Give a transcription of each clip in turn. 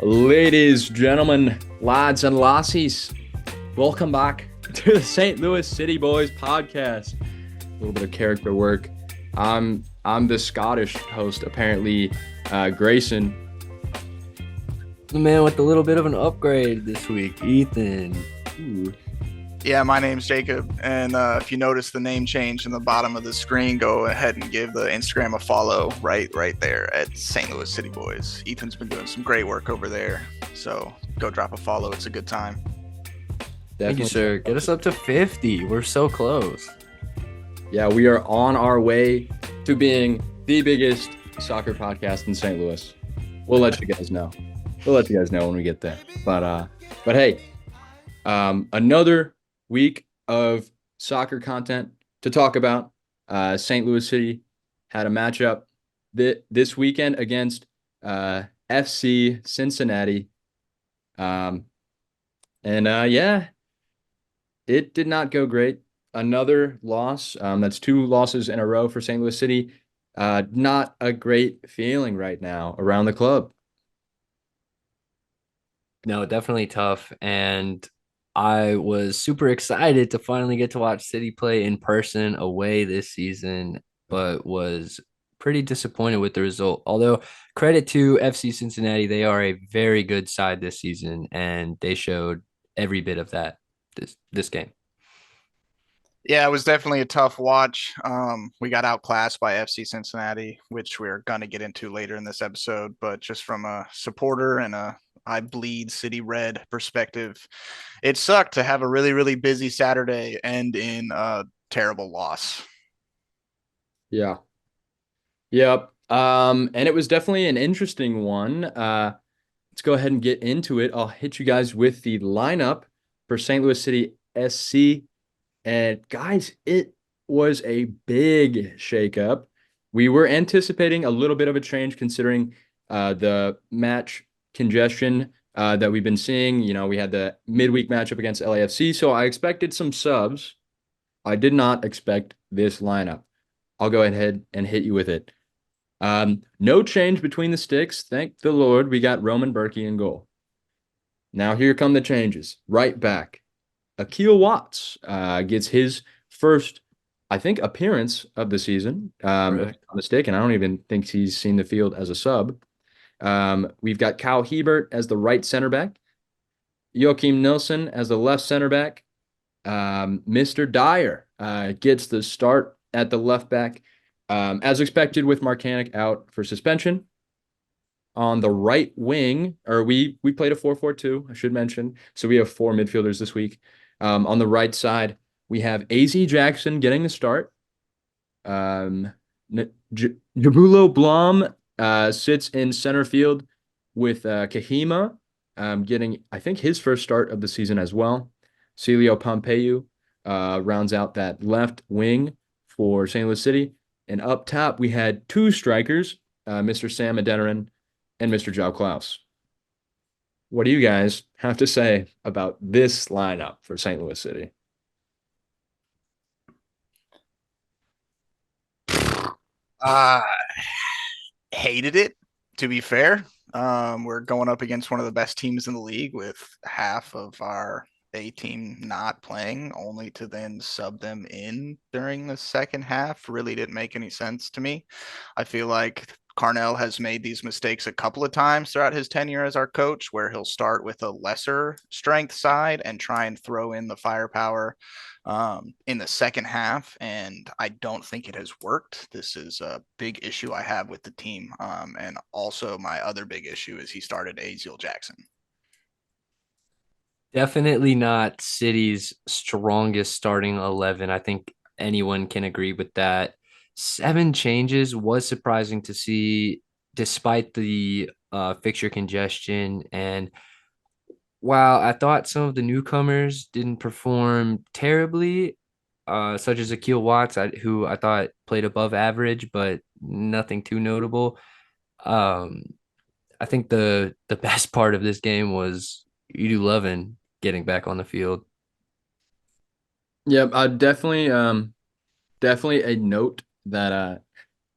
Ladies, gentlemen, lads, and lassies, welcome back to the St. Louis City Boys podcast. A little bit of character work. I'm the Scottish host, apparently, Grayson. The man with a little bit of an upgrade this week, Ethan. Ooh. Yeah, my name's Jacob, and if you notice the name change in the bottom of the screen, go ahead and give the Instagram a follow right there at St. Louis City Boys. Ethan's been doing some great work over there, so go drop a follow. It's a good time. Thank you, sir. Get us up to 50. We're so close. Yeah, we are on our way to being the biggest soccer podcast in St. Louis. We'll let you guys know. When we get there. But hey, another week of soccer content to talk about. St. Louis City had a matchup this weekend against FC Cincinnati. Yeah, it did not go great. Another loss. That's 2 losses in a row for St. Louis City. Not a great feeling right now around the club. No, definitely tough. And I was super excited to finally get to watch City play in person away this season, but was pretty disappointed with the result. Although credit to FC Cincinnati, they are a very good side this season, and they showed every bit of that this game. Yeah, it was definitely a tough watch. We got outclassed by FC Cincinnati, which we're going to get into later in this episode. But just from a supporter and I bleed City Red perspective, it sucked to have a really, really busy Saturday end in a terrible loss. Yeah. Yep. And it was definitely an interesting one. Let's go ahead and get into it. I'll hit you guys with the lineup for St. Louis City SC. And guys, it was a big shakeup. We were anticipating a little bit of a change considering the match congestion that we've been seeing. You know, we had the midweek matchup against LAFC, so I expected some subs. I did not expect this lineup. I'll go ahead and hit you with it. No change between the sticks. Thank the Lord. We got Roman Berkey in goal. Now here come the changes. Right back. Akil Watts gets his first, I think, appearance of the season. If I'm not mistaken, I don't even think he's seen the field as a sub. We've got Kyle Hebert as the right center back. Joachim Nilsson as the left center back. Mr. Dyer gets the start at the left back. As expected with Marcanic out for suspension. On the right wing, or we played a 4-4-2, I should mention. So we have 4 midfielders this week. On the right side, we have AZ Jackson getting the start. Jabulo Blom sits in center field with Kahima getting, I think, his first start of the season as well. Celio Pompeu rounds out that left wing for St. Louis City. And up top, we had 2 strikers, Mr. Sam Adeniran and Mr. Joe Klaus. What do you guys have to say about this lineup for St. Louis City? Hated it, to be fair. We're going up against one of the best teams in the league with half of our A team not playing, only to then sub them in during the second half. Really didn't make any sense to me. I feel like Carnell has made these mistakes a couple of times throughout his tenure as our coach, where he'll start with a lesser strength side and try and throw in the firepower in the second half. And I don't think it has worked. This is a big issue I have with the team. And also my other big issue is he started Aziel Jackson. Definitely not City's strongest starting 11. I think anyone can agree with that. 7 changes was surprising to see despite the fixture congestion. And while I thought some of the newcomers didn't perform terribly, such as Akil Watts, who I thought played above average, but nothing too notable. I think the best part of this game was Edu Levin getting back on the field. Yeah, definitely a note that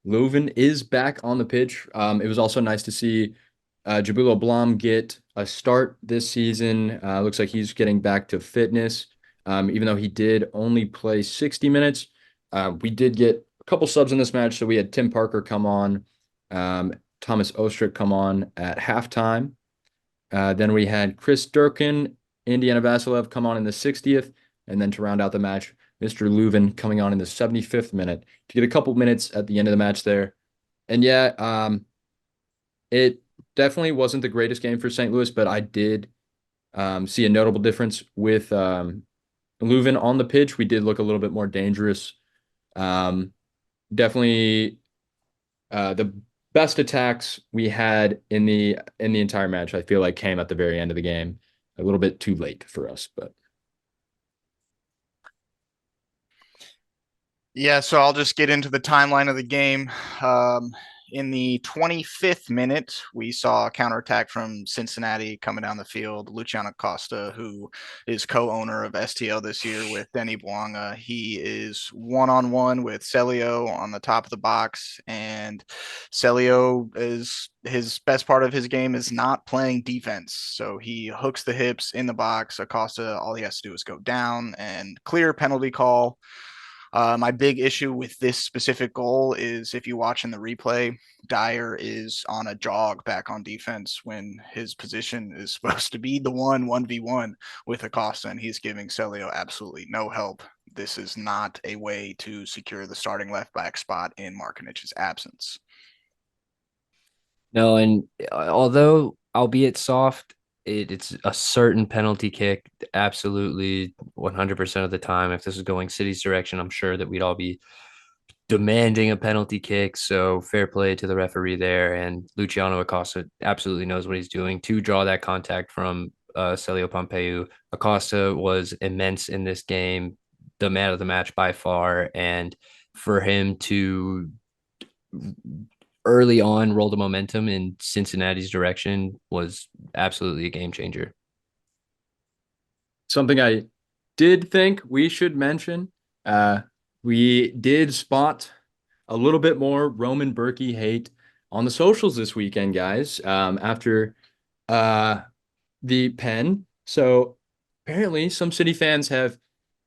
Leuven is back on the pitch. It was also nice to see Jabulo Blom get a start this season. Looks like he's getting back to fitness. Even though he did only play 60 minutes, we did get a couple subs in this match. So we had Tim Parker come on, Thomas Ostrick come on at halftime. Then we had Chris Durkin, Indiana Vasilev come on in the 60th. And then to round out the match, Mr. Leuven coming on in the 75th minute to get a couple minutes at the end of the match there. And yeah, it definitely wasn't the greatest game for St. Louis, but I did see a notable difference with Leuven on the pitch. We did look a little bit more dangerous. Definitely the best attacks we had in the entire match, I feel like came at the very end of the game. A little bit too late for us, but Yeah, so I'll just get into the timeline of the game. In the 25th minute, we saw a counterattack from Cincinnati coming down the field. Luciano Costa, who is co-owner of STL this year with Denny Bouanga, he is one-on-one with Celio on the top of the box, and Celio is his best part of his game is not playing defense. So he hooks the hips in the box. Acosta, all he has to do is go down and clear penalty call. My big issue with this specific goal is if you watch in the replay, Dyer is on a jog back on defense when his position is supposed to be the 1v1 with Acosta, and he's giving Celio absolutely no help. This is not a way to secure the starting left back spot in Markinich's absence. No, and although albeit soft, it's a certain penalty kick. Absolutely, 100% of the time. If this is going City's direction, I'm sure that we'd all be demanding a penalty kick. So fair play to the referee there. And Luciano Acosta absolutely knows what he's doing to draw that contact from Celio Pompeu. Acosta was immense in this game, the man of the match by far. And for him to early on roll the momentum in Cincinnati's direction was absolutely a game changer. something I did think we should mention. Uh, we did spot a little bit more Roman Berkey hate on the socials this weekend, guys, after uh, the pen. So apparently, some City fans have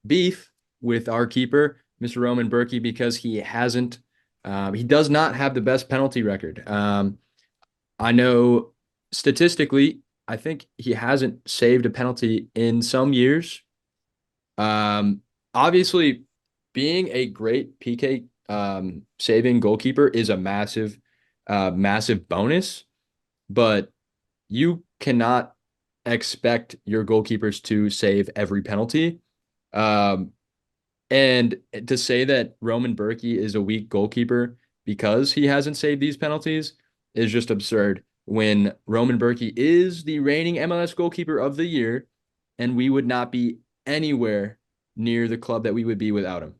beef with our keeper, Mr. Roman Berkey, because he does not have the best penalty record. I know statistically, I think he hasn't saved a penalty in some years. Obviously, being a great PK saving goalkeeper is a massive bonus, but you cannot expect your goalkeepers to save every penalty. Um, and to say that Roman Berkey is a weak goalkeeper because he hasn't saved these penalties is just absurd when Roman Berkey is the reigning MLS goalkeeper of the year, and we would not be anywhere near the club that we would be without him.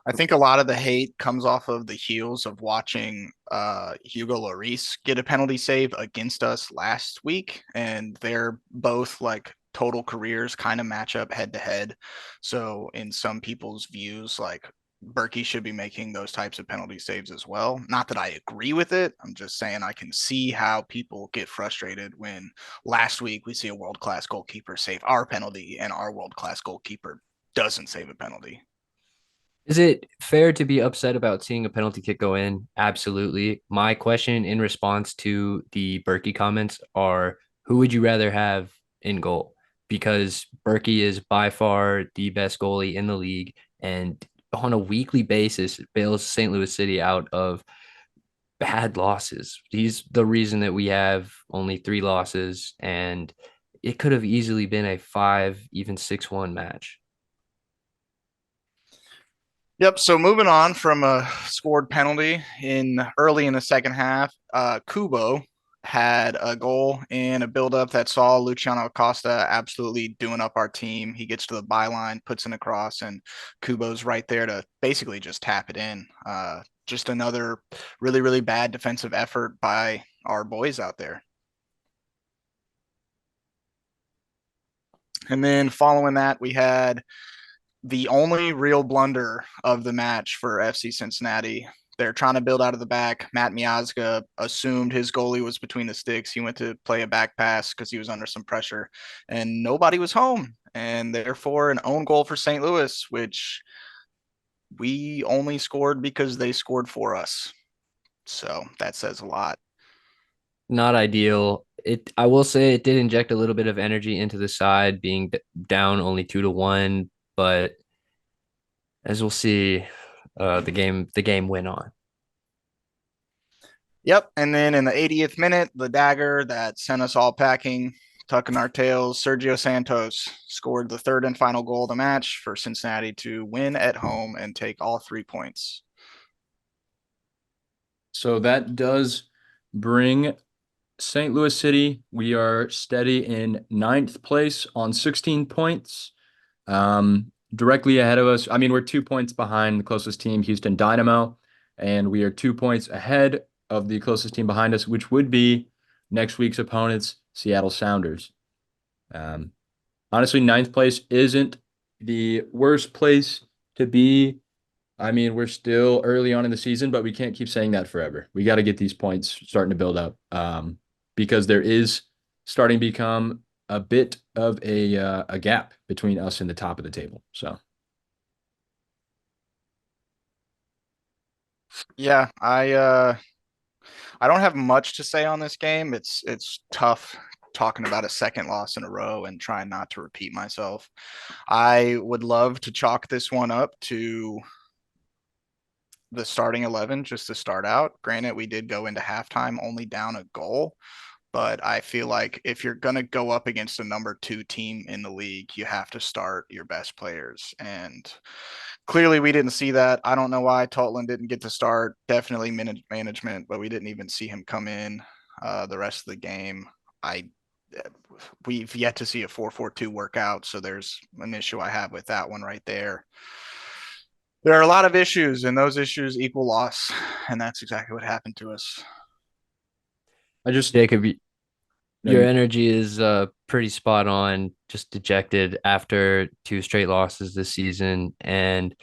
I think a lot of the hate comes off of the heels of watching Hugo Lloris get a penalty save against us last week, and they're both like total careers kind of match up head to head. So in some people's views, like Berkey should be making those types of penalty saves as well. Not that I agree with it. I'm just saying I can see how people get frustrated when last week we see a world-class goalkeeper save our penalty and our world-class goalkeeper doesn't save a penalty. Is it fair to be upset about seeing a penalty kick go in? Absolutely. My question in response to the Berkey comments are who would you rather have in goal? Because Berkey is by far the best goalie in the league and on a weekly basis bails St. Louis City out of bad losses. He's the reason that we have only 3 losses, and it could have easily been a 5, even 6-1 match. Yep. So moving on from a scored penalty in early in the second half, Kubo had a goal in a buildup that saw Luciano Acosta absolutely doing up our team. He gets to the byline, puts in a cross, and Kubo's right there to basically just tap it in. Just another really, really bad defensive effort by our boys out there. And then following that, we had the only real blunder of the match for FC Cincinnati. They're trying to build out of the back. Matt Miazga assumed his goalie was between the sticks. He went to play a back pass because he was under some pressure, and nobody was home. And therefore, an own goal for St. Louis, which we only scored because they scored for us. So that says a lot. Not ideal. I will say it did inject a little bit of energy into the side, being down only 2-1. But as we'll see, the game went on. Yep. And then in the 80th minute, the dagger that sent us all packing, tucking our tails, Sergio Santos scored the third and final goal of the match for Cincinnati to win at home and take all 3 points. So that does bring St. Louis City. We are steady in ninth place on 16 points. Directly ahead of us. I mean, we're 2 points behind the closest team, Houston Dynamo, and we are 2 points ahead of the closest team behind us, which would be next week's opponents, Seattle Sounders. Um, Honestly, ninth place isn't the worst place to be. I mean, we're still early on in the season, but we can't keep saying that forever. We got to get these points starting to build up, because there is starting to become a bit of a gap between us and the top of the table. So Yeah, I don't have much to say on this game. It's tough talking about a second loss in a row and trying not to repeat myself. I would love to chalk this one up to the starting 11 just to start out. Granted, we did go into halftime only down a goal, but I feel like if you're going to go up against a number 2 team in the league, you have to start your best players. And clearly we didn't see that. I don't know why Totland didn't get to start. Definitely management, but we didn't even see him come in the rest of the game. We've yet to see a 4-4-2 workout, so there's an issue I have with that one right there. There are a lot of issues, and those issues equal loss, and that's exactly what happened to us. I just, Jacob, no, your energy is pretty spot on. Just dejected after two straight losses this season, and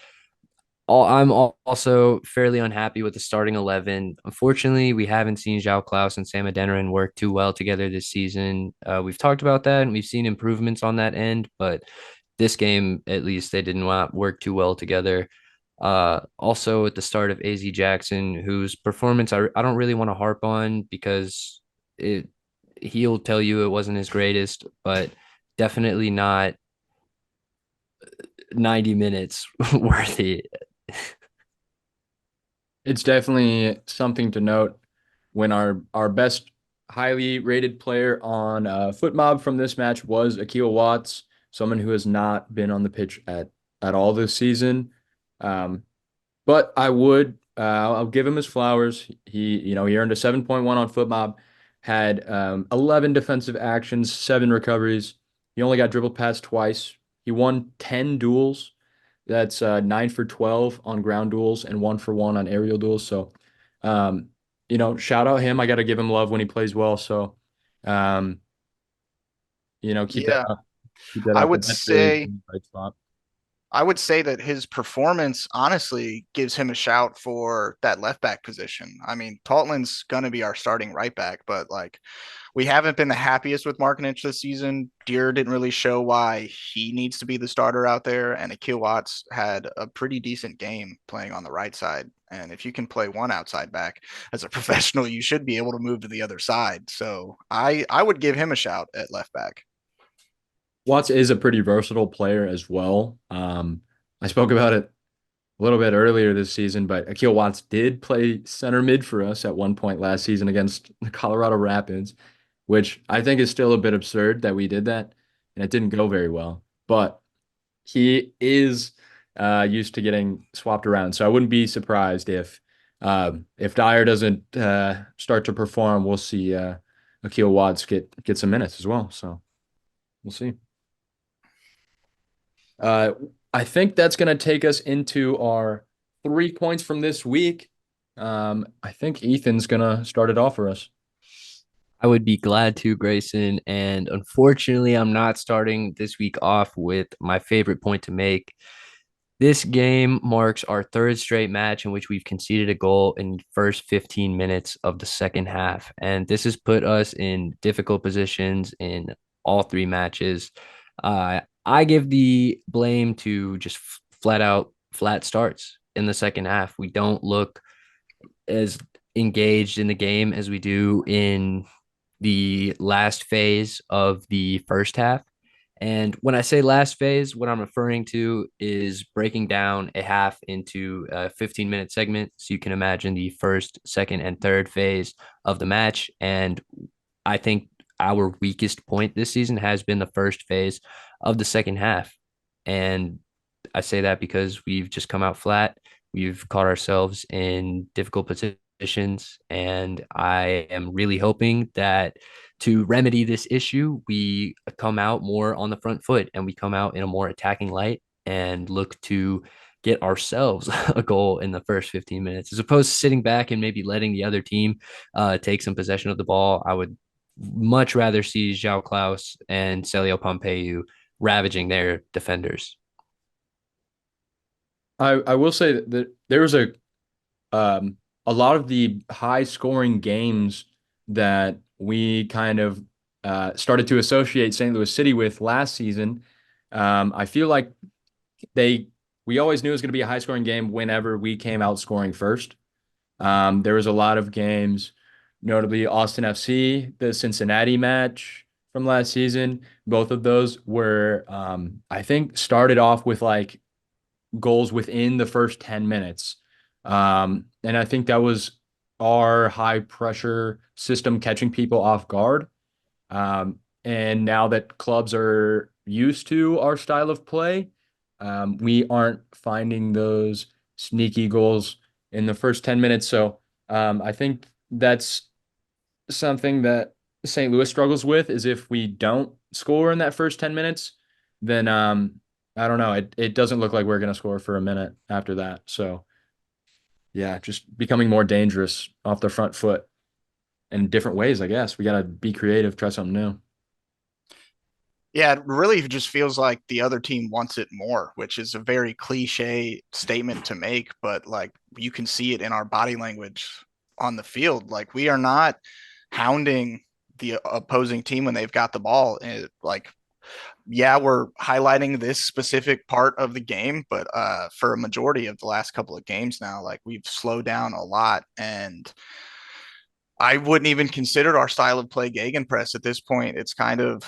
I'm also fairly unhappy with the starting 11. Unfortunately, we haven't seen João Klaus and Sam Adeniran work too well together this season. We've talked about that, and we've seen improvements on that end, but this game, at least, they didn't work too well together. Also, at the start of AZ Jackson, whose performance I don't really want to harp on because he'll tell you it wasn't his greatest, but definitely not 90 minutes worthy. it's definitely something to note when our best highly rated player on FootMob from this match was Akil Watts, someone who has not been on the pitch at all this season. Um, But I'll give him his flowers. He earned a 7.1 on FootMob, had 11 defensive actions, 7 recoveries. He only got dribbled past twice. He won 10 duels. That's 9 for 12 on ground duels and 1 for 1 on aerial duels. So, shout out him. I got to give him love when he plays well. So, um, keep that Yeah, up. Keep that I up. would But that's really say the bright spot. I would say that his performance honestly gives him a shout for that left back position. I mean, Totland's going to be our starting right back, but like we haven't been the happiest with Markinich this season. Deer didn't really show why he needs to be the starter out there, and Akil Watts had a pretty decent game playing on the right side. And if you can play one outside back as a professional, you should be able to move to the other side. So I would give him a shout at left back. Watts is a pretty versatile player as well. I spoke about it a little bit earlier this season, but Akil Watts did play center mid for us at one point last season against the Colorado Rapids, which I think is still a bit absurd that we did that, and it didn't go very well. But he is used to getting swapped around, so I wouldn't be surprised if Dyer doesn't start to perform, we'll see Akil Watts get some minutes as well. So we'll see. Uh, I think that's going to take us into our 3 points from this week. I think Ethan's going to start it off for us. I would be glad to, Grayson. And unfortunately, I'm not starting this week off with my favorite point to make. This game marks our third straight match in which we've conceded a goal in the first 15 minutes of the second half. And this has put us in difficult positions in all three matches. I give the blame to just flat out flat starts in the second half. We don't look as engaged in the game as we do in the last phase of the first half. And when I say last phase, what I'm referring to is breaking down a half into a 15-minute segment. So you can imagine the first, second, and third phase of the match. And I think our weakest point this season has been the first phase of the second half. And I say that because we've just come out flat. We've caught ourselves in difficult positions. And I am really hoping that to remedy this issue, we come out more on the front foot and we come out in a more attacking light and look to get ourselves a goal in the first 15 minutes as opposed to sitting back and maybe letting the other team take some possession of the ball. I would much rather see João Klaus and Celio Pompeu ravaging their defenders. I will say that there was a lot of the high scoring games that we kind of started to associate St. Louis City with last season. I feel like they we always knew it was going to be a high scoring game whenever we came out scoring first. There was a lot of games, notably Austin FC, the Cincinnati match from last season. Both of those were, I think, started off with like goals within the first 10 minutes. And I think that was our high pressure system catching people off guard. And now that clubs are used to our style of play, we aren't finding those sneaky goals in the first 10 minutes. So I think that's something that St. Louis struggles with is if we don't score in that first 10 minutes, then I don't know. It doesn't look like we're going to score for a minute after that. So yeah, just becoming more dangerous off the front foot in different ways, I guess. We got to be creative, try something new. Yeah, it really just feels like the other team wants it more, which is a very cliche statement to make, but like you can see it in our body language on the field. Like we are not hounding the opposing team when they've got the ball. And like, yeah, we're highlighting this specific part of the game, but for a majority of the last couple of games now, like we've slowed down a lot. And I wouldn't even consider our style of play gegenpress at this point. It's kind of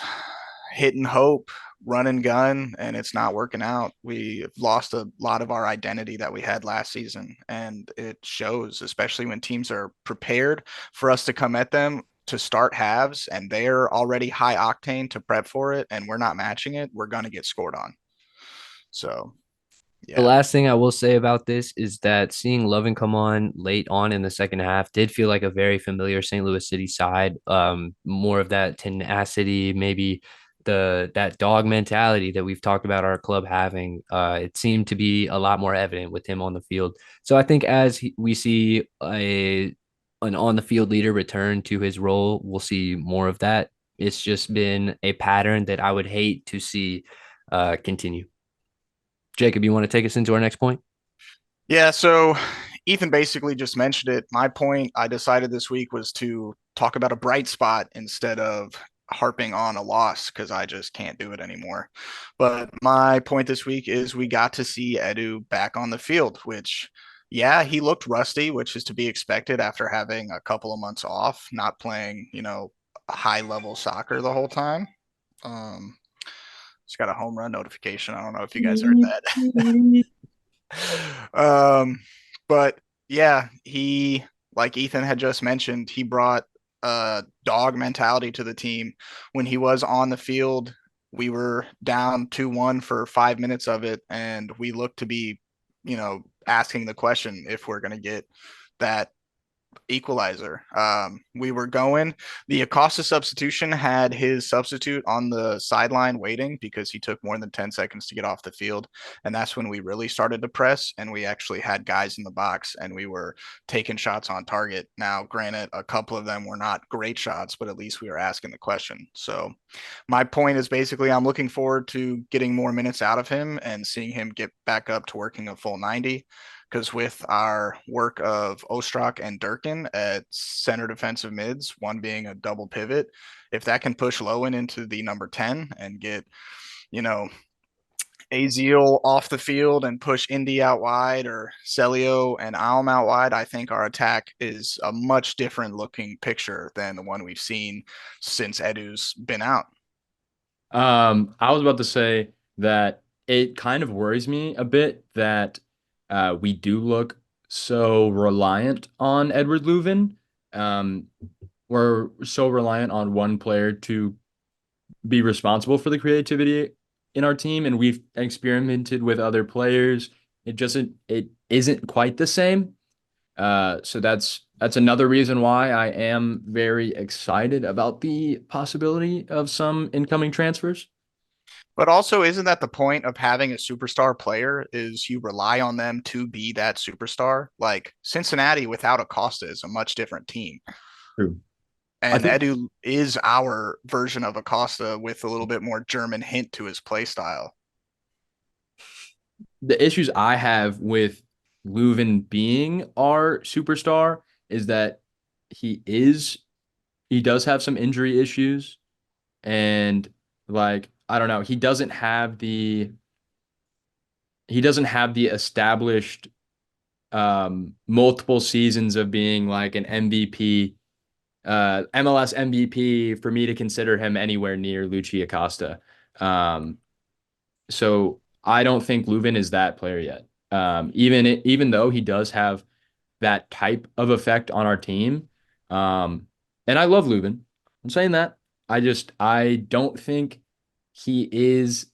hit and hope, run and gun, and it's not working out. We've lost a lot of our identity that we had last season, and it shows, especially when teams are prepared for us to come at them to start halves and they're already high octane to prep for it, and we're not matching it. We're going to get scored on. So, The yeah. last thing I will say about this is that seeing Lovin come on late on in the second half did feel like a very familiar St. Louis City side. More of that tenacity, maybe that dog mentality that we've talked about our club having. It seemed to be a lot more evident with him on the field. So I think we see an on the field leader return to his role, we'll see more of that. It's just been a pattern that I would hate to see continue. Jacob, you want to take us into our next point? Yeah, so Ethan basically just mentioned it. My point I decided this week was to talk about a bright spot instead of harping on a loss because I just can't do it anymore. But my point this week is we got to see Edu back on the field, which, yeah, he looked rusty, which is to be expected after having a couple of months off, not playing, high level soccer the whole time. Um, just got a home run notification. I don't know if you guys heard that. um, but yeah, he, like Ethan had just mentioned, he brought a dog mentality to the team. When he was on the field, we were down 2-1 for 5 minutes of it, and we looked to be, asking the question if we're going to get that equalizer. We were going, the Acosta substitution had his substitute on the sideline waiting because he took more than 10 seconds to get off the field. And that's when we really started to press and we actually had guys in the box and we were taking shots on target. Now, granted, a couple of them were not great shots, but at least we were asking the question. So my point is basically I'm looking forward to getting more minutes out of him and seeing him get back up to working a full 90 because with our work of Ostrak and Durkin at center defensive mids, one being a double pivot, if that can push Lowen into the number 10 and get, you know, Azil off the field and push Indy out wide or Celio and Alm out wide, I think our attack is a much different looking picture than the one we've seen since Edu's been out. I was about to say that it kind of worries me a bit that we do look so reliant on Edward Leuven. Um, we're so reliant on one player to be responsible for the creativity in our team, and we've experimented with other players. It isn't quite the same. So that's another reason why I am very excited about the possibility of some incoming transfers. But also, isn't that the point of having a superstar player is you rely on them to be that superstar? Like Cincinnati without Acosta is a much different team. True. I And think Edu is our version of Acosta with a little bit more German hint to his play style. the issues I have with Leuven being our superstar is that he is he does have some injury issues, and like I don't know, he doesn't have the established multiple seasons of being like an MVP, MLS MVP for me to consider him anywhere near Luchi Acosta. Um, so I don't think Leuven is that player yet. Even though he does have that type of effect on our team. And I love Leuven. I'm saying that. I don't think he is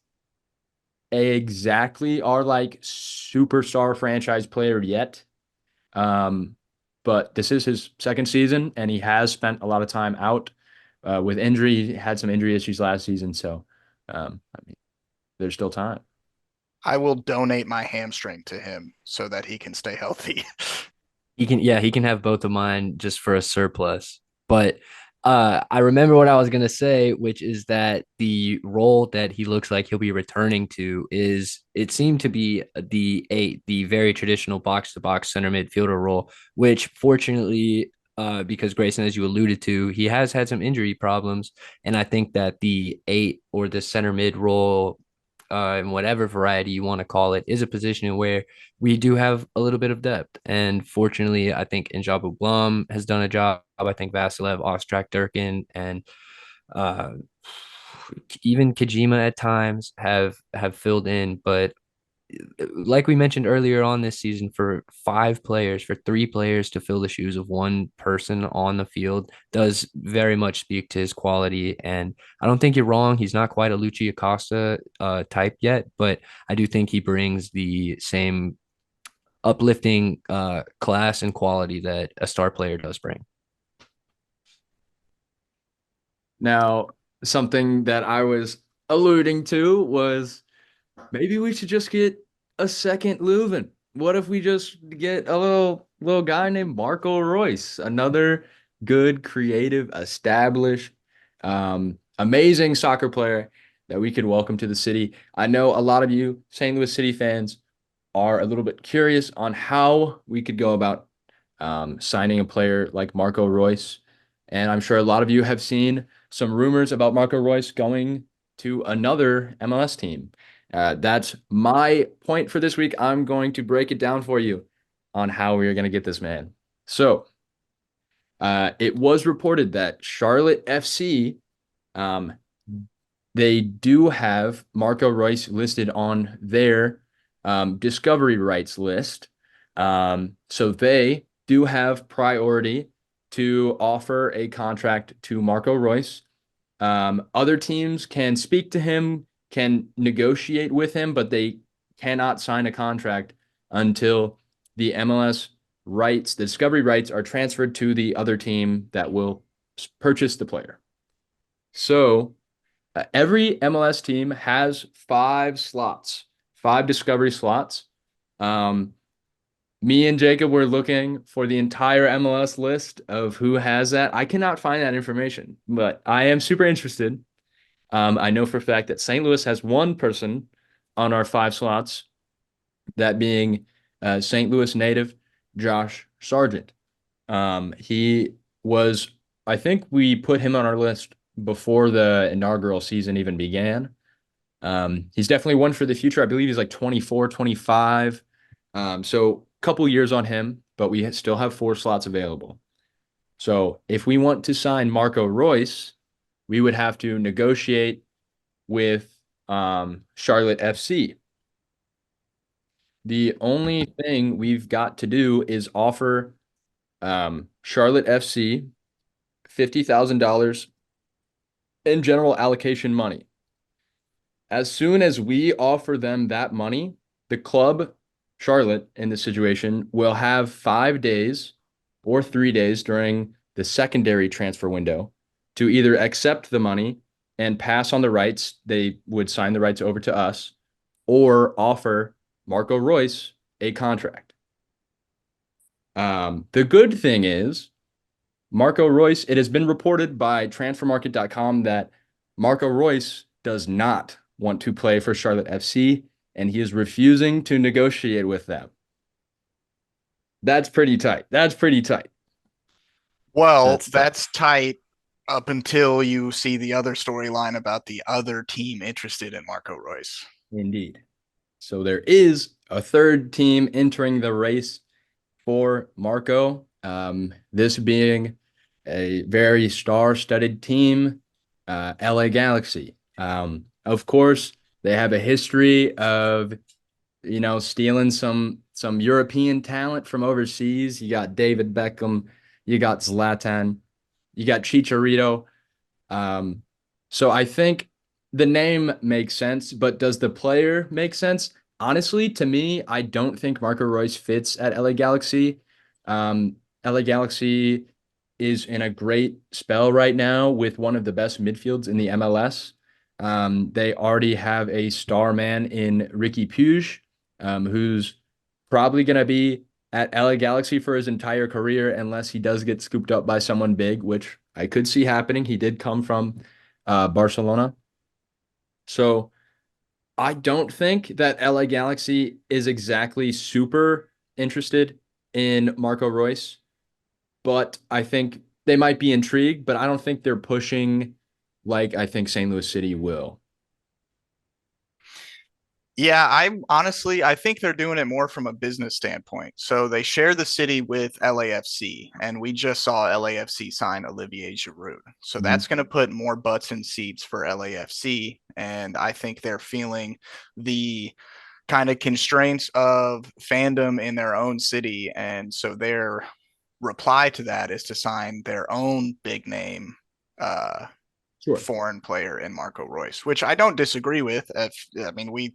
exactly our like superstar franchise player yet. Um, but this is his second season, and he has spent a lot of time out with injury. He had some injury issues last season, so I mean, there's still time. I will donate my hamstring to him so that he can stay healthy. He can have both of mine just for a surplus. But I remember what I was gonna say, which is that the role that he looks like he'll be returning to is it seemed to be the eight, the very traditional box to box center midfielder role, which fortunately, because Grayson, as you alluded to, he has had some injury problems, and I think that the eight or the center mid role, in whatever variety you want to call it, is a position where we do have a little bit of depth. And fortunately, I think Njabu Blum has done a job. I think Vasilev, Ostrak, Durkin, and uh, even Kajima at times have filled in. But like we mentioned earlier on this season, for three players to fill the shoes of one person on the field does very much speak to his quality. And I don't think you're wrong. He's not quite a Luchi Acosta type yet, but I do think he brings the same uplifting class and quality that a star player does bring. Now, something that I was alluding to was maybe we should just get a second Leuven. What if we just get a little guy named Marco Royce, another good, creative, established, amazing soccer player that we could welcome to the city. I know a lot of you St. Louis City fans are a little bit curious on how we could go about signing a player like Marco Royce. And I'm sure a lot of you have seen some rumors about Marco Royce going to another MLS team. That's my point for this week. I'm going to break it down for you on how we are going to get this man. So, it was reported that Charlotte FC, um, they do have Marco Royce listed on their discovery rights list. So they do have priority to offer a contract to Marco Royce. Other teams can speak to him, can negotiate with him, but they cannot sign a contract until the MLS rights, the discovery rights are transferred to the other team that will purchase the player. So every MLS team has 5 slots, 5 discovery slots. Um, Me and Jacob were looking for the entire MLS list of who has that. I cannot find that information, but I am super interested. I know for a fact that St. Louis has one person on our 5 slots, that being St. Louis native Josh Sargent. He was, I think we put him on our list before the inaugural season even began. He's definitely one for the future. I believe he's like 24, 25. So a couple years on him, but we still have 4 slots available. So if we want to sign Marco Royce, we would have to negotiate with Charlotte FC. The only thing we've got to do is offer Charlotte FC $50,000 in general allocation money. As soon as we offer them that money, the club, Charlotte, in this situation, will have 5 days or 3 days during the secondary transfer window to either accept the money and pass on the rights. They would sign the rights over to us, or offer Marco Royce a contract. The good thing is, Marco Royce, it has been reported by transfermarket.com that Marco Royce does not want to play for Charlotte FC, and he is refusing to negotiate with them. That's pretty tight. That's pretty tight. Well, That's tough. that's tight up until you see the other storyline about the other team interested in Marco Royce. Indeed. So there is a third team entering the race for Marco. This being a very star-studded team, LA Galaxy. Of course, they have a history of, stealing some European talent from overseas. You got David Beckham, you got Zlatan, you got Chicharito. Um, so I think the name makes sense, but does the player make sense? Honestly, to me, I don't think Marco Reus fits at LA Galaxy. LA Galaxy is in a great spell right now with one of the best midfields in the MLS. They already have a star man in Ricky Puig, who's probably going to be at LA Galaxy for his entire career unless he does get scooped up by someone big, which I could see happening. He did come from Barcelona. So I don't think that LA Galaxy is exactly super interested in Marco Reus, but I think they might be intrigued, but I don't think they're pushing like I think St. Louis City will. Yeah, I think they're doing it more from a business standpoint. So they share the city with LAFC, and we just saw LAFC sign Olivier Giroud. So Mhm. that's going to put more butts in seats for LAFC, and I think they're feeling the kind of constraints of fandom in their own city, and so their reply to that is to sign their own big name Sure. foreign player in Marco Royce, which I don't disagree with. I mean, we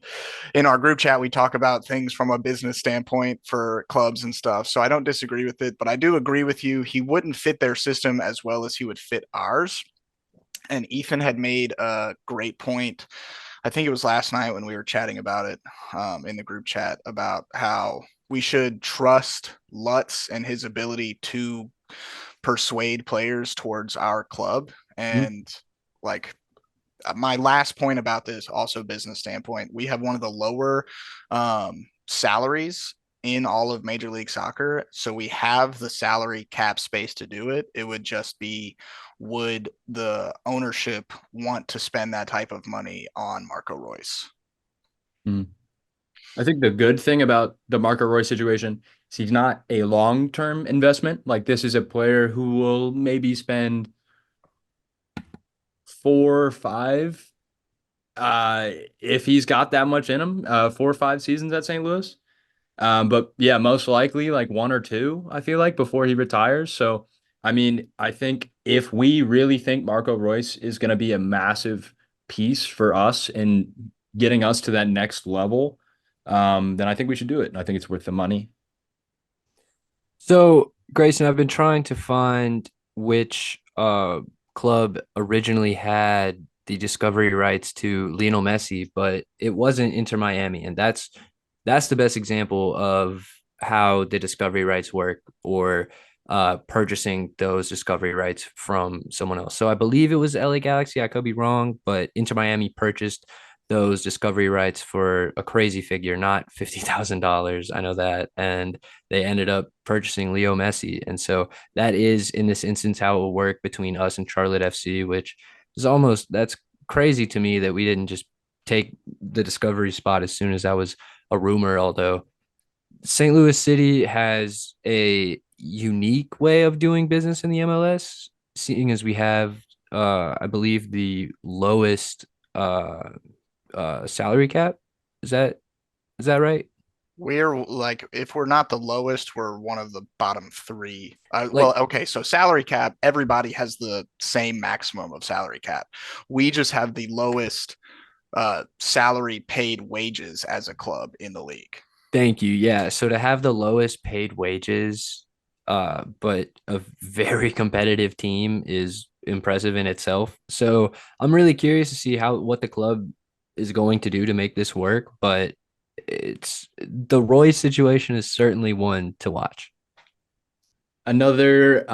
in our group chat we talk about things from a business standpoint for clubs and stuff, so I don't disagree with it. But I do agree with you. He wouldn't fit their system as well as he would fit ours. And Ethan had made a great point. I think it was last night when we were chatting about it in the group chat about how we should trust Lutz and his ability to persuade players towards our club. Mhm. And like my last point about this, also business standpoint, we have one of the lower salaries in all of Major League Soccer. So we have the salary cap space to do it. It would just be, would the ownership want to spend that type of money on Marco Royce? Mhm. I think the good thing about the Marco Roy situation is he's not a long-term investment. Like this is a player who will maybe spend 4 or 5, uh, if he's got that much in him, 4 or 5 seasons at St. Louis. But yeah, most likely like 1 or 2, I feel like, before he retires. So, I mean, I think if we really think Marco Royce is going to be a massive piece for us in getting us to that next level, then I think we should do it. And I think it's worth the money. So, Grayson, I've been trying to find which club originally had the discovery rights to Lionel Messi, but it wasn't Inter Miami, and that's the best example of how the discovery rights work, or purchasing those discovery rights from someone else. So I believe it was LA Galaxy. I could be wrong, but Inter Miami purchased those discovery rights for a crazy figure, not $50,000. I know that, and they ended up purchasing Leo Messi. And so that is in this instance how it will work between us and Charlotte FC, which is almost that's crazy to me that we didn't just take the discovery spot as soon as that was a rumor. Although St. Louis City has a unique way of doing business in the MLS, seeing as we have I believe the lowest salary cap. Is that right? We're like, if we're not the lowest, we're one of the bottom three. Well, Like, okay, so salary cap, everybody has the same maximum of salary cap. We just have the lowest salary paid wages as a club in the league. thank you. Yeah. So to have the lowest paid wages, but a very competitive team is impressive in itself. So I'm really curious to see how what the club is going to do to make this work. But it's the Roy situation is certainly one to watch. Another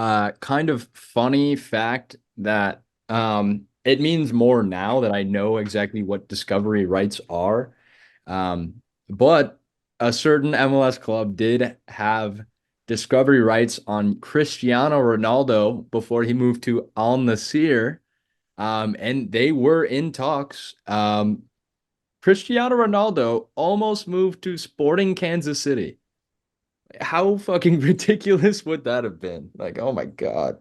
kind of funny fact that it means more now that I know exactly what discovery rights are. But a certain MLS club did have discovery rights on Cristiano Ronaldo before he moved to Al Nassr, and they were in talks. Cristiano Ronaldo almost moved to Sporting Kansas City. How fucking ridiculous would that have been? Like, oh my God.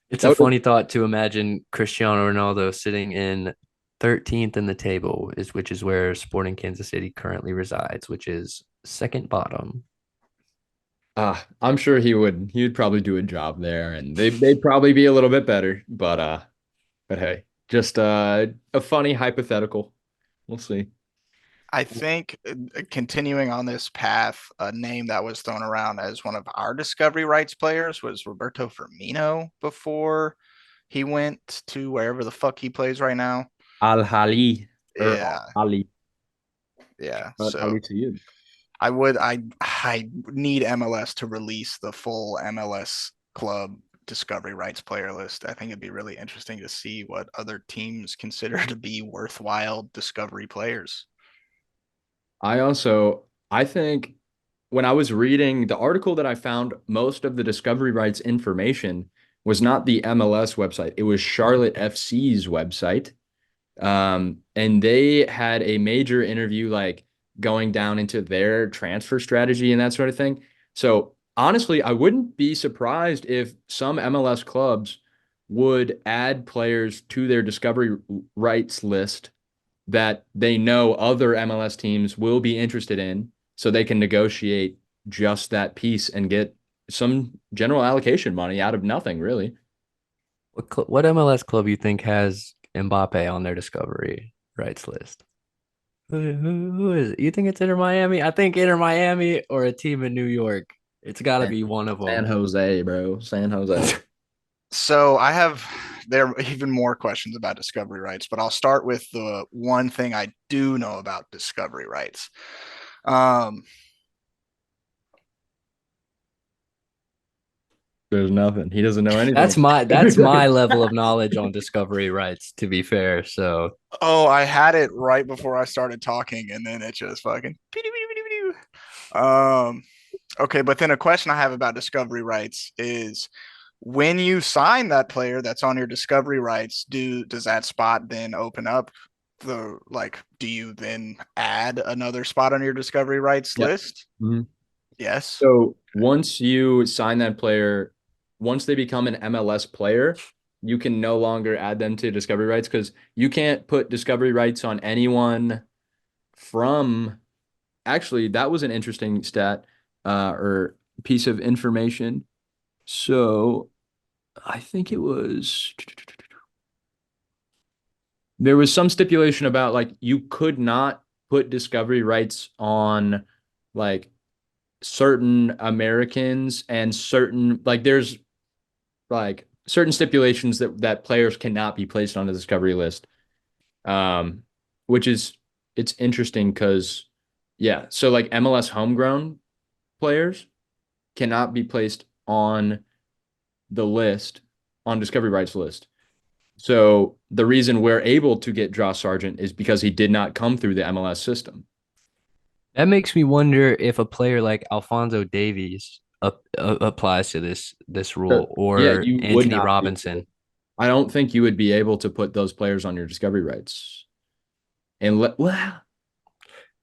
It's a That would funny thought to imagine Cristiano Ronaldo sitting in 13th in the table, is which is where Sporting Kansas City currently resides, which is second bottom. I'm sure he would probably do a job there and they'd probably be a little bit better, but hey, just a funny hypothetical. We'll see. I think continuing on this path, a name that was thrown around as one of our discovery rights players was Roberto Firmino before he went to wherever the fuck he plays right now. Al Hali or Al Yeah, Ali. yeah. Al So Ali to you. I need MLS to release the full MLS club discovery rights player list. I think it'd be really interesting to see what other teams consider to be worthwhile discovery players. I think when I was reading the article that I found, most of the discovery rights information was not the MLS website. It was Charlotte FC's website. And they had a major interview, like going down into their transfer strategy and that sort of thing. So honestly, I wouldn't be surprised if some MLS clubs would add players to their discovery rights list that they know other MLS teams will be interested in, so they can negotiate just that piece and get some general allocation money out of nothing, really. What MLS club you think has Mbappe on their discovery rights list? Who is it? You think it's Inter Miami? I think Inter Miami or a team in New York. It's got to San be one of San them. Jose, bro. San Jose. So I have there are even more questions about discovery rights, but I'll start with the one thing I do know about discovery rights. Um, There's nothing. He doesn't know That's anything. my level of knowledge on discovery rights, to be fair. So oh, I had it right before I started talking, and then it just fucking. Um, okay, but then a question I have about discovery rights is when you sign that player that's on your discovery rights, does that spot then open up the like do you then add another spot on your discovery rights Yep. list? Mhm. Yes. So once you sign that player, once they become an MLS player, you can no longer add them to discovery rights because you can't put discovery rights on anyone from. Actually, that was an interesting stat or piece of information. So I think it was there was some stipulation about like you could not put discovery rights on like certain Americans and certain like there's like certain stipulations that players cannot be placed on the discovery list. Um, which is it's interesting because yeah, so like MLS homegrown players cannot be placed on the list on discovery rights list. So the reason we're able to get Josh Sargent is because he did not come through the MLS system. That makes me wonder if a player like Alfonso Davies applies to this So, rule, yeah, or you would Anthony not be able. Robinson. I don't think you would be able to put those players on your discovery rights. And well,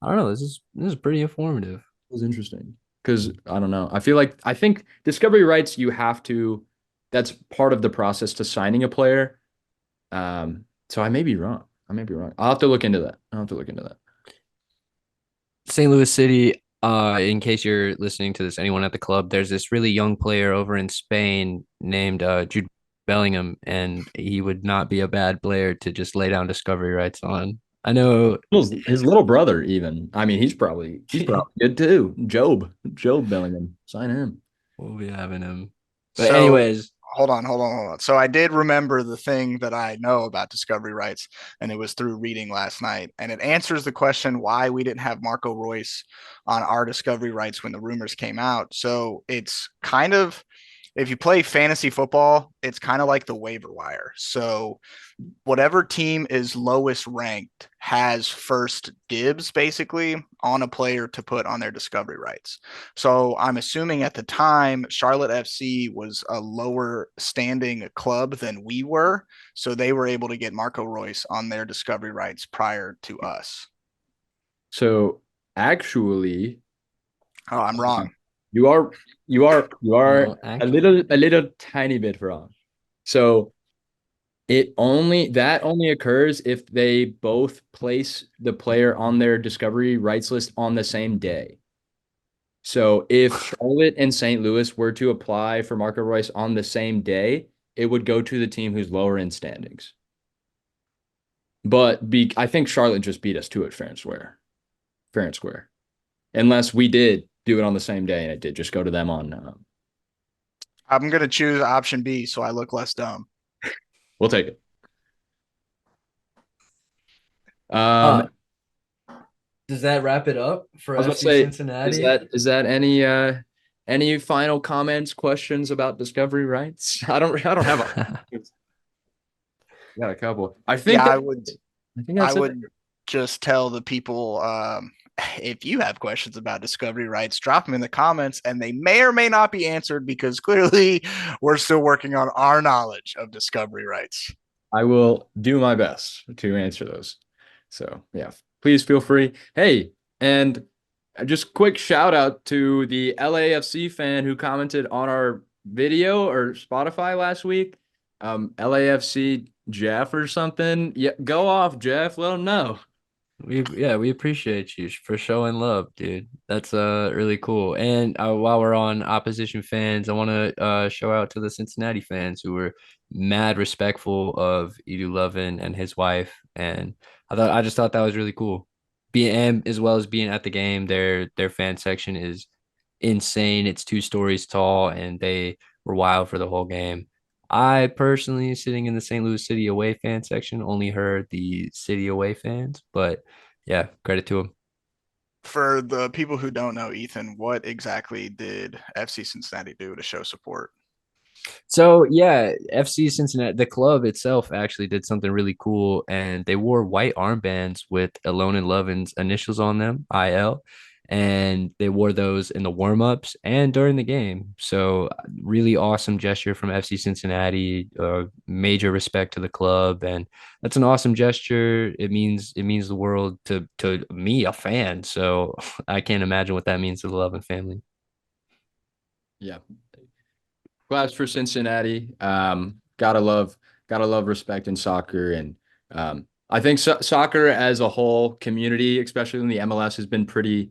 I don't know. This is pretty informative. it was interesting because I don't know. I think discovery rights you have to. That's part of the process to signing a player. So I may be wrong. I may be wrong. I'll have to look into that. I'll have to look into that. St. Louis City, in case you're listening to this, anyone at the club, there's this really young player over in Spain named Jude Bellingham, and he would not be a bad player to just lay down discovery rights on. I know. His little brother, even. I mean, he's probably good too. Job Bellingham, sign him. We'll be having him. But So anyways, hold on. So I did remember the thing that I know about discovery rights, and it was through reading last night. And it answers the question why we didn't have Marco Royce on our discovery rights when the rumors came out. So it's kind of, if you play fantasy football, it's kind of like the waiver wire. So whatever team is lowest ranked has first dibs basically on a player to put on their discovery rights. So I'm assuming at the time Charlotte FC was a lower standing club than we were, so they were able to get Marco Royce on their discovery rights prior to us. So actually, Oh, I'm wrong. you are you are actually, a little tiny bit wrong. So that only occurs if they both place the player on their discovery rights list on the same day. So if Charlotte and St. Louis were to apply for Marco Royce on the same day, it would go to the team who's lower in standings. I think Charlotte just beat us to it fair and square. Fair and square. Unless we did do it on the same day and it did just go to them on I'm going to choose option B so I look less dumb. we'll take it. uh, does that wrap it up for I was gonna FC say, is Cincinnati? that any final comments, questions about discovery rights? I don't have a got a couple. Yeah, I think I that's it. would just tell the people if you have questions about discovery rights, drop them in the comments and they may or may not be answered because clearly we're still working on our knowledge of discovery rights. I will do my best to answer those. So yeah, please feel free. Hey, and just quick shout out to the LAFC fan who commented on our video or Spotify last week. LAFC Jeff or something. Yeah, go off, Jeff. Let them know. We appreciate you for showing love, dude. That's really cool. And while we're on opposition fans, I want to show out to the Cincinnati fans who were mad respectful of Edu Lovin and his wife, and I just thought that was really cool. Being and as well as being at the game, their fan section is insane. It's 2 stories tall, and they were wild for the whole game. I personally, sitting in the St. Louis City away fan section, only heard the City away fans, but yeah, credit to them. For the people who don't know, Ethan, what exactly did FC Cincinnati do to show support? So yeah, FC Cincinnati, the club itself actually did something really cool, and they wore white armbands with Alone and Lovin's initials on them, IL, and they wore those in the warm-ups and during the game. So really awesome gesture from FC Cincinnati. Major respect to the club, and that's an awesome gesture. It means the world to me, a fan. So I can't imagine what that means to the Lovin family. Yeah. Claps for Cincinnati. Gotta love respect in soccer, and I think soccer as a whole community, especially in the MLS, has been pretty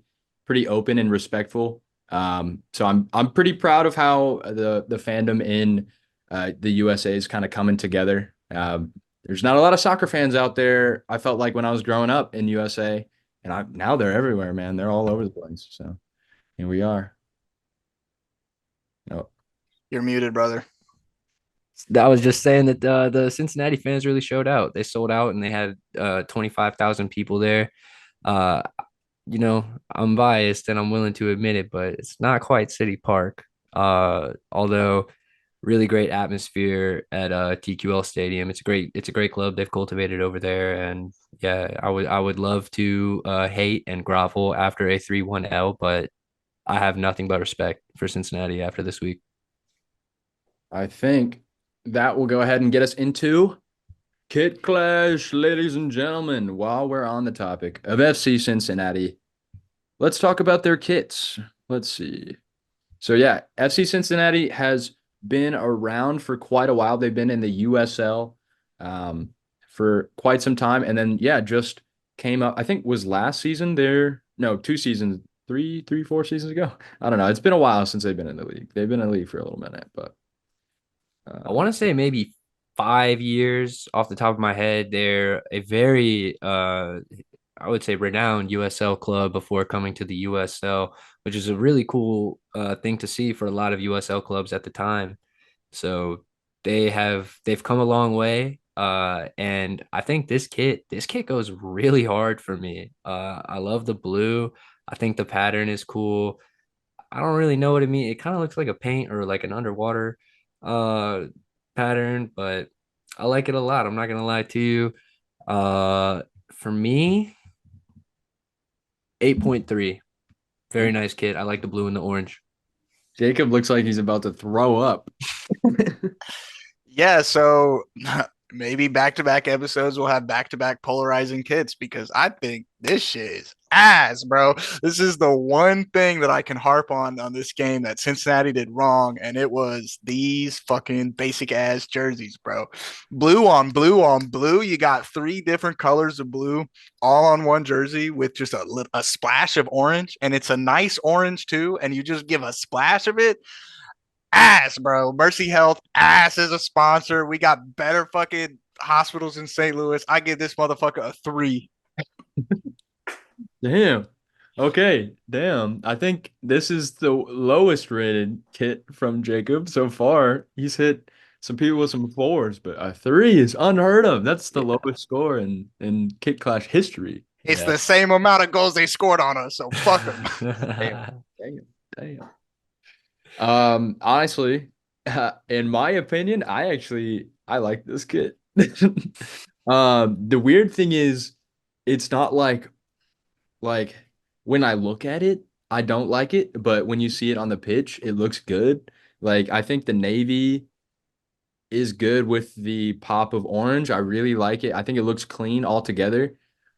open and respectful. So I'm pretty proud of how the fandom in the USA is kind of coming together. There's not a lot of soccer fans out there. I felt like when I was growing up in USA, and now they're everywhere, man. They're all over the place. So Here we are. No, You're muted, brother. I was just saying that the Cincinnati fans really showed out. They sold out and they had 25,000 people there. Uh, I'm biased and I'm willing to admit it, but it's not quite City Park. Although really great atmosphere at TQL Stadium. It's a great club they've cultivated over there. And yeah, I would love to hate and grovel after a 3-1 L, but I have nothing but respect for Cincinnati after this week. I think that will go ahead and get us into Kit Clash, ladies and gentlemen. While we're on the topic of FC Cincinnati, let's talk about their kits. Let's see. So yeah, FC Cincinnati has been around for quite a while. They've been in the USL for quite some time, and then yeah, just came up. I think was last season there. No, 2 seasons, 4 seasons ago. I don't know. It's been a while since they've been in the league. They've been in the league for a little minute, but I want to say maybe 5 years off the top of my head. They're a very, I would say, renowned USL club before coming to the USL, which is a really cool thing to see for a lot of USL clubs at the time. So they've come a long way. And I think this kit goes really hard for me. I love the blue. I think the pattern is cool. I don't really know what it means. It kind of looks like a paint or like an underwater uh pattern, but I like it a lot. I'm not gonna lie to you. For me, 8.3. Very nice kit. I like the blue and the orange. Jacob looks like he's about to throw up. Yeah, so maybe back-to-back episodes will have back-to-back polarizing kits because I think this shit is ass, bro. This is the one thing that I can harp on this game that Cincinnati did wrong, and it was these fucking basic ass jerseys, bro. Blue on blue on blue. You got three different colors of blue all on one jersey with just a splash of orange, and it's a nice orange too, and you just give a splash of it ass, bro. Mercy Health ass as a sponsor. We got better fucking hospitals in St. Louis. I give this motherfucker a 3. Damn. Okay, damn. I think this is the lowest rated kit from Jacob so far. He's hit some people with some fours, but a three is unheard of. That's the Yeah. lowest score in Kit Clash history. It's Yeah. the same amount of goals they scored on us, so fuck them. Damn, damn, damn. Honestly, in my opinion, I like this kit. The weird thing is, it's not like when I look at it, I don't like it, but when you see it on the pitch, it looks good. Like I think the navy is good with the pop of orange. I really like it. I think it looks clean altogether.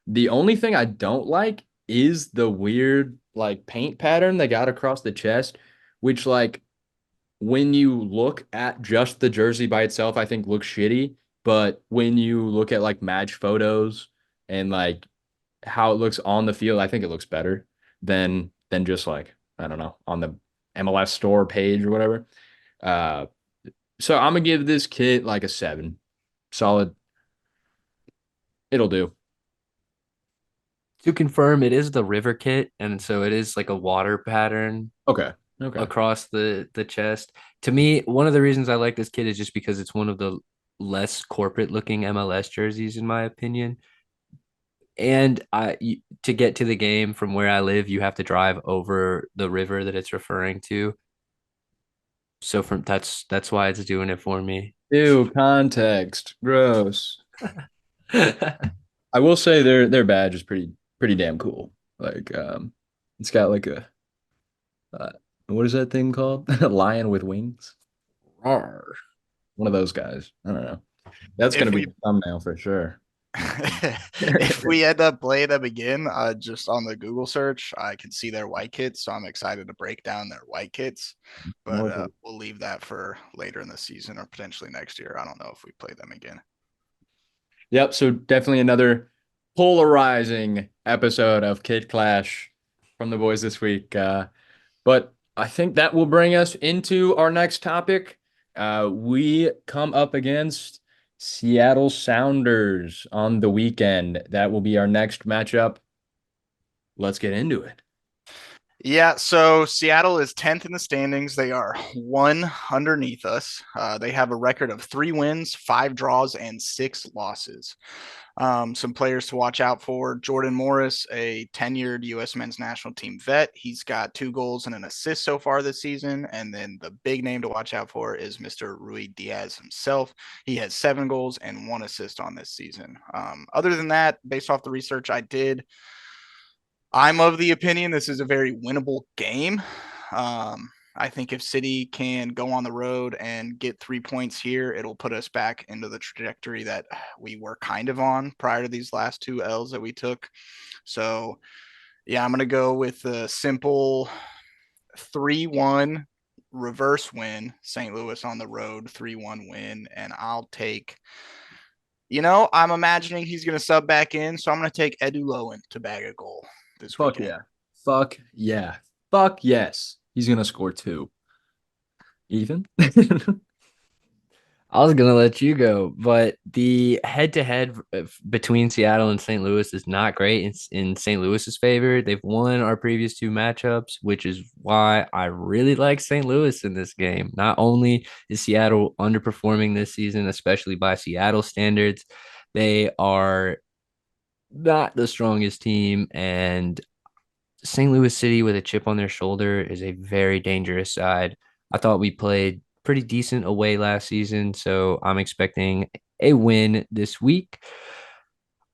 The only thing I don't like is the weird like paint pattern they got across the chest, which like when you look at just the jersey by itself, I think looks shitty. But when you look at like match photos and like how it looks on the field, I think it looks better than just like, I don't know, on the MLS store page or whatever. Uh, so I'm gonna give this kit like a 7. Solid. It'll do. To confirm, it is the river kit, and so it is like a water pattern Okay. Okay. across the chest. To me, one of the reasons I like this kit is just because it's one of the less corporate looking MLS jerseys, in my opinion. And to get to the game from where I live, you have to drive over the river that it's referring to. So that's why it's doing it for me. Ew, context. Gross. I will say their badge is pretty damn cool. Like it's got like a what is that thing called? A lion with wings. Rawr. One of those guys. I don't know. That's If gonna be we the thumbnail for sure. if we end up playing them again, just on the Google search, I can see their white kits, so I'm excited to break down their white kits. But More we'll leave that for later in the season or potentially next year. I don't know if we play them again. Yep, so definitely another polarizing episode of Kid Clash from the boys this week. But I think that will bring us into our next topic. We come up against Seattle Sounders on the weekend. That will be our next matchup. Let's get into it. Yeah, so Seattle is 10th in the standings. They are one underneath us. They have a record of 3 wins, 5 draws, and 6 losses. Some players to watch out for: Jordan Morris, a tenured U.S. men's national team vet. He's got 2 goals and an assist so far this season. And then the big name to watch out for is Mr. Rui Diaz himself. He has 7 goals and 1 assist on this season. Other than that, based off the research I did, I'm of the opinion this is a very winnable game. I think if City can go on the road and get 3 points here, it'll put us back into the trajectory that we were kind of on prior to these last 2 L's that we took. So, yeah, I'm going to go with a simple 3-1 reverse win. St. Louis on the road, 3-1 win. And I'll take, I'm imagining he's going to sub back in. So I'm going to take Edu Lowen to bag a goal this Fuck weekend. yeah. Fuck yeah. Fuck yes. He's gonna score 2. Ethan? I was gonna let you go, but the head-to-head between Seattle and St. Louis is not great. It's in St. Louis's favor. They've won our previous 2 matchups, which is why I really like St. Louis in this game. Not only is Seattle underperforming this season, especially by Seattle standards, they are not the strongest team, and St. Louis City with a chip on their shoulder is a very dangerous side. I thought we played pretty decent away last season, so I'm expecting a win this week.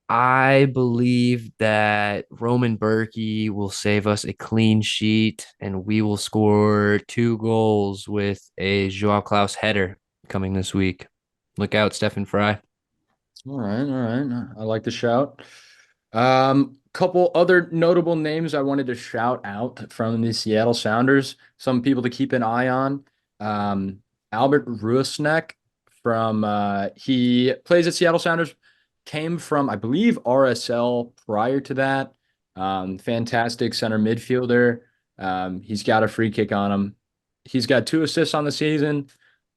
I believe that Roman Berkey will save us a clean sheet and we will score 2 goals with a Joao Klaus header coming this week. Look out, Stephen Fry. All right, all right. I like the shout. Couple other notable names I wanted to shout out from the Seattle Sounders. Some people to keep an eye on. Albert Rusnak from he plays at Seattle Sounders, came from, I believe, RSL prior to that. Fantastic center midfielder. He's got a free kick on him. He's got 2 assists on the season.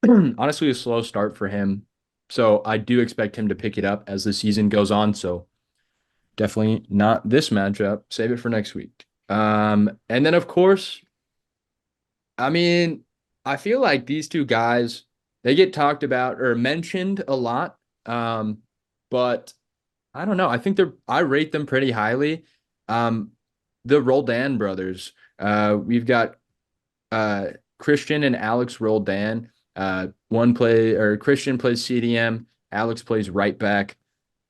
Honestly, a slow start for him. So I do expect him to pick it up as the season goes on. So definitely not this matchup. Save it for next week. And then of course, I mean, I feel like these 2 guys, they get talked about or mentioned a lot. But I don't know. I rate them pretty highly. Um, the Roldan brothers. We've got Christian and Alex Roldan. Christian plays CDM, Alex plays right back.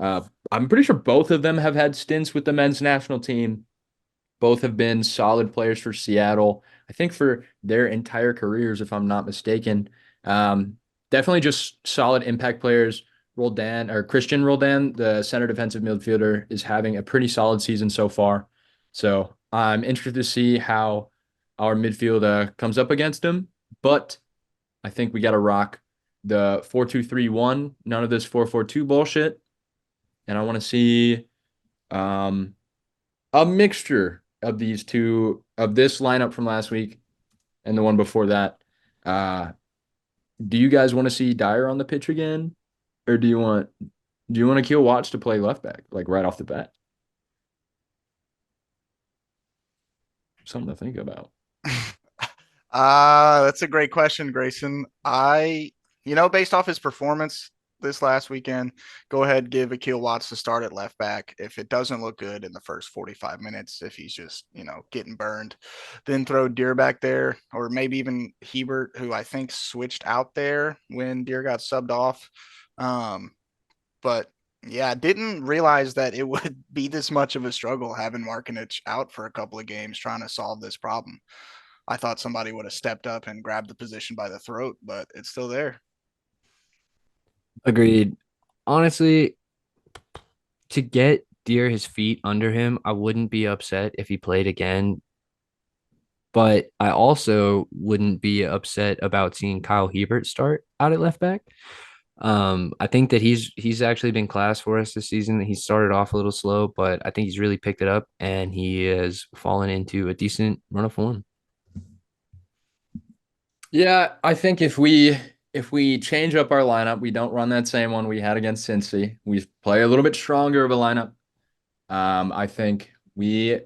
I'm pretty sure both of them have had stints with the men's national team. Both have been solid players for Seattle. I think for their entire careers, if I'm not mistaken. Um, Definitely just solid impact players. Christian Roldan, the center defensive midfielder, is having a pretty solid season so far. So I'm interested to see how our midfield comes up against him. But I think we got to rock the 4-2-3-1. None of this 4-4-2 bullshit. And I want to see um, a mixture of these two, of this lineup from last week and the one before that. Uh, do you guys want to see Dyer on the pitch again? Or do you want Akil Watts to play left back, like right off the bat? Something to think about. That's a great question, Grayson. Based off his performance this last weekend, go ahead, give Akil Watts to start at left back. If it doesn't look good in the first 45 minutes, if he's just, getting burned, then throw Deer back there, or maybe even Hebert, who I think switched out there when Deer got subbed off. But yeah, didn't realize that it would be this much of a struggle having Markinich out for a couple of games trying to solve this problem. I thought somebody would have stepped up and grabbed the position by the throat, but it's still there. Agreed. Honestly, to get Deer his feet under him, I wouldn't be upset if he played again. But I also wouldn't be upset about seeing Kyle Hebert start out at left back. I think that he's actually been class for us this season. He started off a little slow, but I think he's really picked it up and he has fallen into a decent run of form. Yeah, I think if we change up our lineup, we don't run that same one we had against Cincy. We play a little bit stronger of a lineup. I think we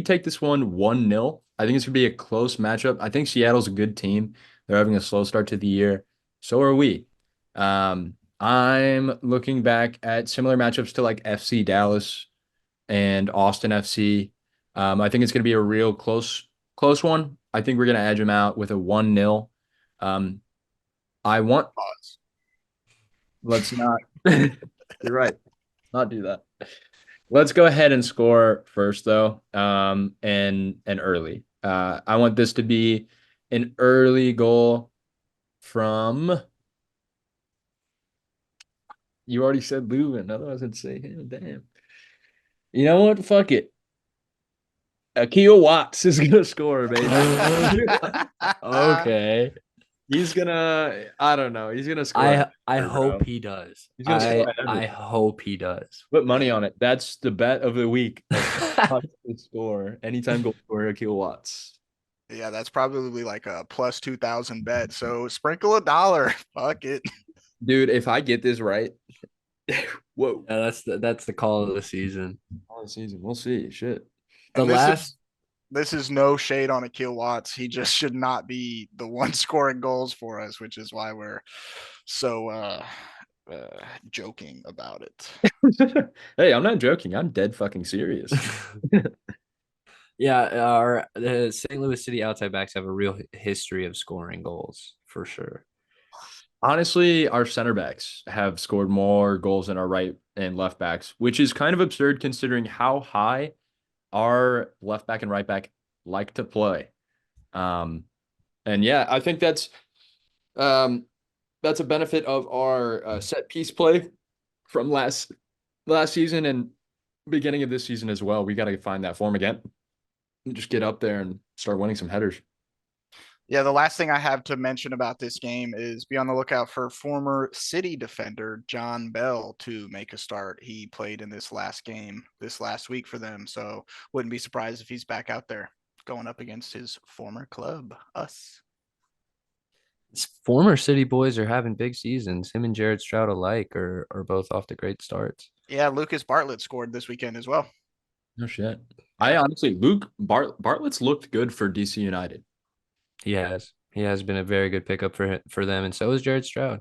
take this one 1-0. I think it's gonna be a close matchup. I think Seattle's a good team. They're having a slow start to the year. So are we. I'm looking back at similar matchups to like FC Dallas and Austin FC. I think it's gonna be a real close one. I think we're gonna edge them out with a 1-0. Um, I want Pause. let's not you're right. Not do that. Let's go ahead and score first, though, and early. I want this to be an early goal from. You already said Leuven. Otherwise, I'd say him. Damn. You know what? Fuck it. Akil Watts is gonna score, baby. Okay. He's gonna. I don't know. He's gonna score a I header, bro. hope he does. He's gonna score I a I header. hope he does. Put money on it. That's the bet of the week. Watts to score anytime goal scorer Akil Watts. Yeah, that's probably like a plus 2,000 bet. So sprinkle a dollar. Fuck it. Dude, if I get this right, whoa. Yeah, that's the call of the season. All the season. We'll see. Shit. The And this is last this is no shade on Akil Watts. He just should not be the one scoring goals for us, which is why we're so joking about it. Hey, I'm not joking. I'm dead fucking serious. Yeah, the St. Louis City outside backs have a real history of scoring goals for sure. Honestly, our center backs have scored more goals than our right and left backs, which is kind of absurd considering how high our left back and right back like to play. Um, and yeah, I think um, that's a benefit of our set piece play from last season and beginning of this season as well. We got to find that form again and just get up there and start winning some headers. Yeah, the last thing I have to mention about this game is be on the lookout for former City defender John Bell to make a start. He played in this last game this last week for them, so wouldn't be surprised if he's back out there going up against his former club, us. Former City boys are having big seasons. Him and Jared Stroud alike are both off to great starts. Yeah, Lucas Bartlett scored this weekend as well. No shit. I Yeah. honestly, Bartlett's looked good for DC United. He has. He has been a very good pickup for them, and so is Jared Stroud.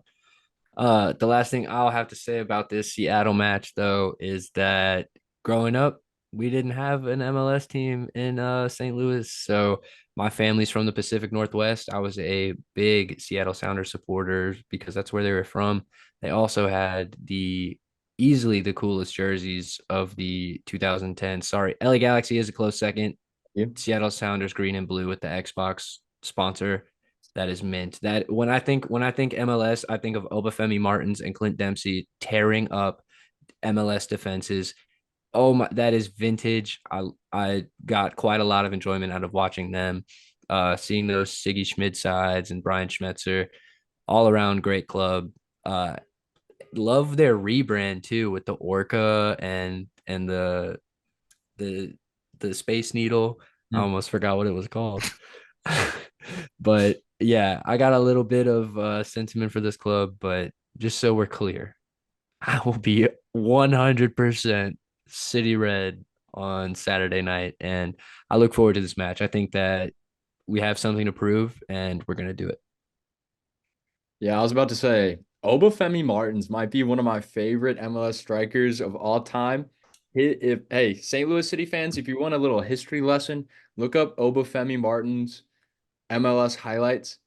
The last thing I'll have to say about this Seattle match, though, is that growing up, we didn't have an MLS team in St. Louis. So my family's from the Pacific Northwest. I was a big Seattle Sounders supporter because that's where they were from. They also had easily the coolest jerseys of the 2010. Sorry, LA Galaxy is a close second. Yeah. Seattle Sounders green and blue with the Xbox sponsor. That is mint. That when I think MLS, I think of Obafemi Martins and Clint Dempsey tearing up MLS defenses. Oh my, that is vintage. I got quite a lot of enjoyment out of watching them. Seeing those Siggy Schmid sides and Brian Schmetzer, all around great club. Love their rebrand too with the Orca and the the Space Needle. I Hmm. almost forgot what it was called. But yeah, I got a little bit of sentiment for this club, but just so we're clear, I will be 100% City Red on Saturday night, and I look forward to this match. I think that we have something to prove, and we're gonna do it. Yeah, I was about to say Obafemi Martins might be one of my favorite MLS strikers of all time. If hey, St. Louis City fans, if you want a little history lesson, look up Obafemi Martins MLS highlights.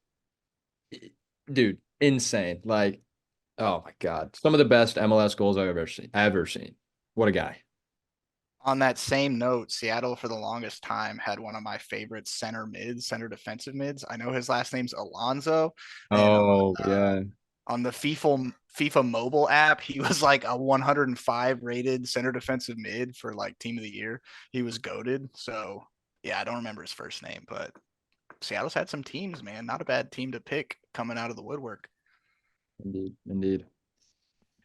Dude, insane. Like, oh my God. Some of the best MLS goals I've ever seen. Ever seen. What a guy. On that same note, Seattle for the longest time had one of my favorite center defensive mids. I know his last name's Alonzo, and Oh, yeah. on the FIFA mobile app, he was like a 105 rated center defensive mid for like team of the year. He was goaded. So yeah, I don't remember his first name, but Seattle's had some teams, man. Not a bad team to pick coming out of the woodwork. Indeed. Indeed.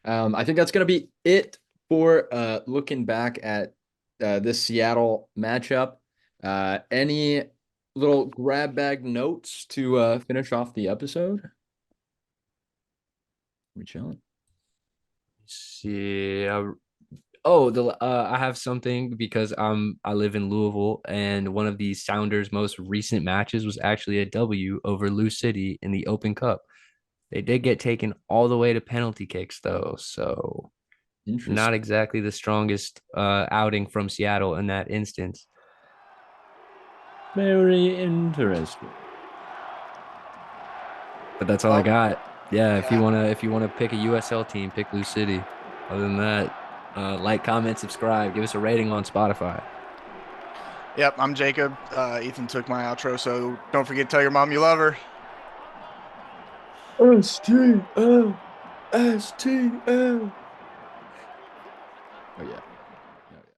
I think that's gonna be it for looking back at this Seattle matchup. Any little grab bag notes to finish off the episode? We chilling. See, Oh, I have something because I live in Louisville, and one of the Sounders' most recent matches was actually a W over Lou City in the Open Cup. They did get taken all the way to penalty kicks though, so not Interesting. exactly the strongest outing from Seattle in that instance. Very interesting. But that's all I Well, got. Yeah, yeah. if you wanna pick a USL team, pick Lou City. Other than that, like, comment, subscribe, give us a rating on Spotify. Yep, I'm Jacob. Ethan took my outro, so don't forget to tell your mom you love her. STL. STL. Oh yeah.